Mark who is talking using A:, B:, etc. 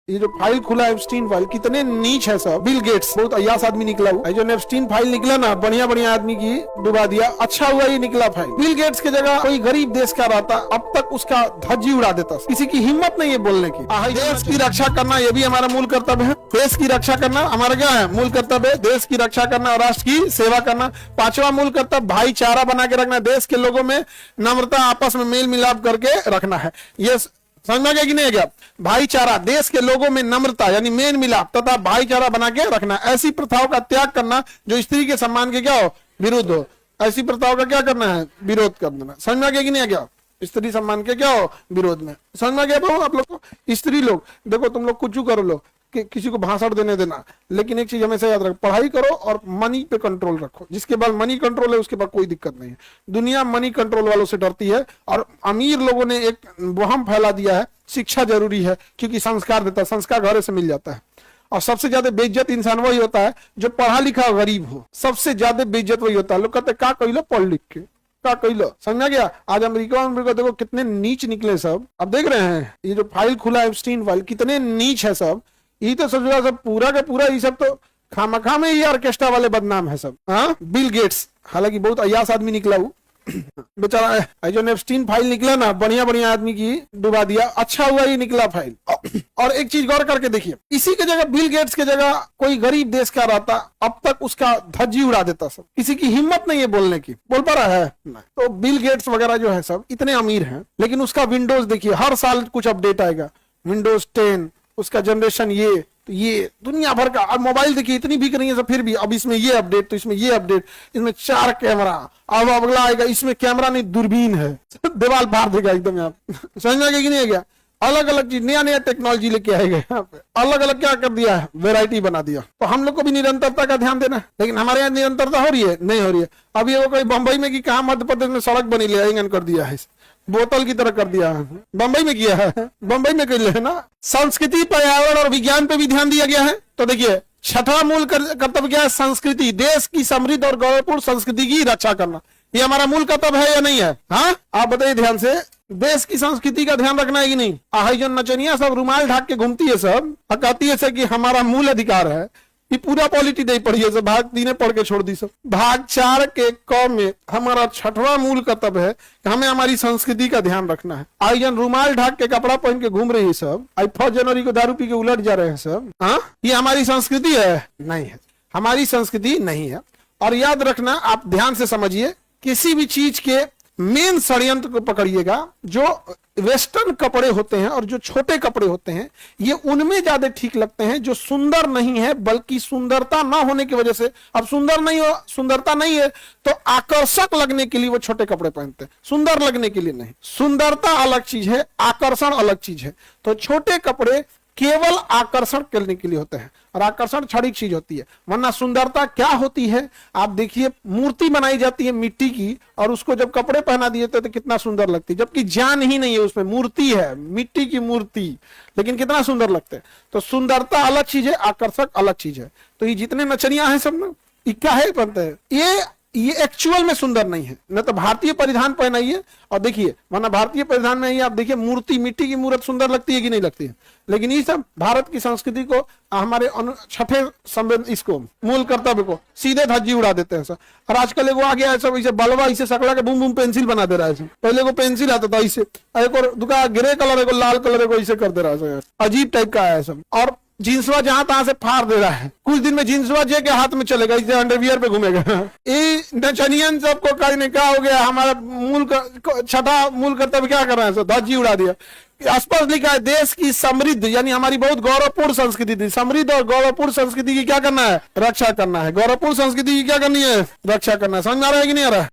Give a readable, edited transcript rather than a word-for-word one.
A: ये जो फाइल खुला है एप्स्टीन फाइल, कितने नीच है सब। बिल गेट्स बहुत अय्यास आदमी निकला हुआ, जो एप्स्टीन फाइल निकला ना, बढ़िया बढ़िया आदमी की डुबा दिया। अच्छा हुआ ये निकला फाइल। बिल गेट्स की जगह कोई गरीब देश का रहता, अब तक उसका धज्जी उड़ा देता। किसी की हिम्मत नहीं है बोलने की। देश की रक्षा करना ये भी हमारा मूल कर्तव्य है। देश की रक्षा करना हमारा क्या है? मूल कर्तव्य है। देश की रक्षा करना और राष्ट्र की सेवा करना। पांचवा मूल कर्तव्य भाईचारा बना के रखना। देश के लोगों में नम्रता, आपस में मेल मिलाप करके रखना है। ये समझ में गया कि नहीं गया? भाईचारा, देश के लोगों में नम्रता यानी मेल मिलाप तथा भाईचारा बना के रखना। ऐसी प्रथाओं का त्याग करना जो स्त्री के सम्मान के क्या हो? विरुद्ध हो। ऐसी प्रथाओं का क्या करना है? विरोध करना। समझ में गया कि नहीं गया? स्त्री सम्मान के क्या हो? विरोध में। समझ में गया आप लोग को? स्त्री लोग देखो, तुम लोग कुछ करो लो कि किसी को भाषण देने देना, लेकिन एक चीज हमेशा याद रखो, पढ़ाई करो और मनी पे कंट्रोल रखो। जिसके पास मनी कंट्रोल है उसके पास कोई दिक्कत नहीं है। दुनिया मनी कंट्रोल वालों से डरती है और अमीर लोगों ने एक वहम फैला दिया है शिक्षा जरूरी है क्योंकि संस्कार देता है। संस्कार घरे से मिल जाता है। और सबसे ज्यादा बेइज्जत इंसान वही होता है जो पढ़ा लिखा गरीब हो। सबसे ज्यादा बेइज्जत वही होता है। लोग कहते क्या कहिलो पढ़ लिख के, क्या कहिलो। समझा गया? आज अमेरिका देखो कितने नीच निकले सब। अब देख रहे हैं ये जो फाइल खुला है एप्स्टीन फाइल, कितने नीच है सब। ये तो सब पूरा का पूरा ये सब तो खामखा में ये ऑर्केस्ट्रा वाले बदनाम है सब। हाँ, बिल गेट्स हालांकि बहुत अय्यास आदमी निकला वो बेचारा। जो एप्स्टीन फाइल निकला ना, बढ़िया बढ़िया आदमी की डुबा दिया। अच्छा हुआ ये निकला फाइल। और एक चीज गौर करके देखिए, इसी के जगह बिल गेट्स के जगह कोई गरीब देश का रहता, अब तक उसका धज्जी उड़ा देता सब। किसी की हिम्मत नहीं है बोलने की। बोल पा रहा है नहीं। तो बिल गेट्स वगैरह जो है सब इतने अमीर हैं, लेकिन उसका विंडोज देखिए हर साल कुछ अपडेट आएगा। विंडोज 10 उसका जनरेशन ये दुनिया भर का। अब मोबाइल देखिए इतनी बिक रही है, फिर भी अब इसमें ये अपडेट, तो इसमें ये अपडेट, इसमें 4 कैमरा। अब अगला आएगा इसमें कैमरा नहीं दूरबीन है, दीवार फाड़ देगा एकदम। यहाँ समझ में कि नहीं गया? अलग अलग चीज, नया नया टेक्नोलॉजी लेके आएगा यहाँ पे। अलग अलग क्या कर दिया है? वेराइटी बना दिया। तो हम लोग को भी निरंतरता का ध्यान देना है। लेकिन हमारे यहाँ निरंतरता हो रही है? नहीं हो रही है। अब ये कोई बंबई में कि कहा मध्य प्रदेश में सड़क बनी ले कर दिया है, बोतल की तरह कर दिया है। बंबई में किया है, बंबई में कर है ना। संस्कृति, पर्यावरण और विज्ञान पे भी ध्यान दिया गया है। तो देखिए छठवां मूल कर्तव्य क्या है? संस्कृति, देश की समृद्ध और गौरवपूर्ण संस्कृति की रक्षा करना। ये हमारा मूल कर्तव्य है या नहीं है? हाँ, आप बताइए ध्यान से। देश की संस्कृति का ध्यान रखना है कि नहीं? आई जो नचनिया सब रुमाल ढाक के घूमती है सब, कहती है कि हमारा मूल अधिकार है। ये पूरा पॉलिटी नहीं पढ़ी है, भाग 3 पढ़ के छोड़ दी सब। भाग 4 के क में हमारा छठवां मूल कर्तव्य है कि हमें हमारी संस्कृति का ध्यान रखना है। आई जन रुमाल ढाक के कपड़ा पहन के घूम रही है सब, आई 1 जनवरी को दारू पी के उलट जा रहे हैं सब। हाँ, ये हमारी संस्कृति है? नहीं है, हमारी संस्कृति नहीं है। और याद रखना, आप ध्यान से समझिए, किसी भी चीज के मेन षड्यंत्र को पकड़िएगा। जो वेस्टर्न कपड़े होते हैं और जो छोटे कपड़े होते हैं, ये उनमें ज्यादा ठीक लगते हैं जो सुंदर नहीं है, बल्कि सुंदरता ना होने की वजह से। अब सुंदरता नहीं है तो आकर्षक लगने के लिए वो छोटे कपड़े पहनते हैं, सुंदर लगने के लिए नहीं। सुंदरता अलग चीज है, आकर्षण अलग चीज है। तो छोटे कपड़े केवल आकर्षण करने के लिए होते हैं और आकर्षण क्षणिक चीज होती है। वरना सुंदरता क्या होती है? आप देखिए, मूर्ति बनाई जाती है मिट्टी की और उसको जब कपड़े पहना दिए तो कितना सुंदर लगती है, जबकि जान ही नहीं है उसमें, मूर्ति है, मिट्टी की मूर्ति, लेकिन कितना सुंदर लगते हैं। तो सुंदरता अलग चीज है, आकर्षक अलग चीज है। तो ये जितने नचनिया है सब ना, ये क्या है बनते हैं? ये एक्चुअल में सुंदर नहीं है। न तो भारतीय परिधान पहनाइए और देखिए, वरना भारतीय परिधान में ही आप देखिए मूर्ति, मिट्टी की मूर्त सुंदर लगती है कि नहीं लगती है? लेकिन ये सब भारत की संस्कृति को, हमारे छठे इसको मूल कर्तव्य को सीधे धज्जी उड़ा देते हैं सर। और आजकल एगो आ गया है सब इसे बलवा, इसे सकला के बूम बूम पेंसिल बना दे रहा है। पहले को पेंसिल आता था इसे, एक और दुकान ग्रे कलर, एक लाल कलर, को इसे कर दे रहा है। अजीब टाइप का है सब। और जींसवा जहां तहां से फाड़ दे रहा है। कुछ दिन में जींसवा जे के हाथ में चलेगा, इसे अंडरवियर पे घूमेगा। ये नचनियन सबको कहीं ने क्या हो गया? हमारा छठा मूल कर्तव्य क्या कर रहा है? धज्जी उड़ा दिया। स्पष्ट लिखा है, देश की समृद्ध यानी हमारी बहुत गौरवपूर्ण संस्कृति थी, समृद्ध और गौरवपूर्ण संस्कृति की क्या करना है? रक्षा करना है। गौरवपूर्ण संस्कृति की क्या करनी है? रक्षा करना है। समझ आ रहा है कि नहीं आ रहा है?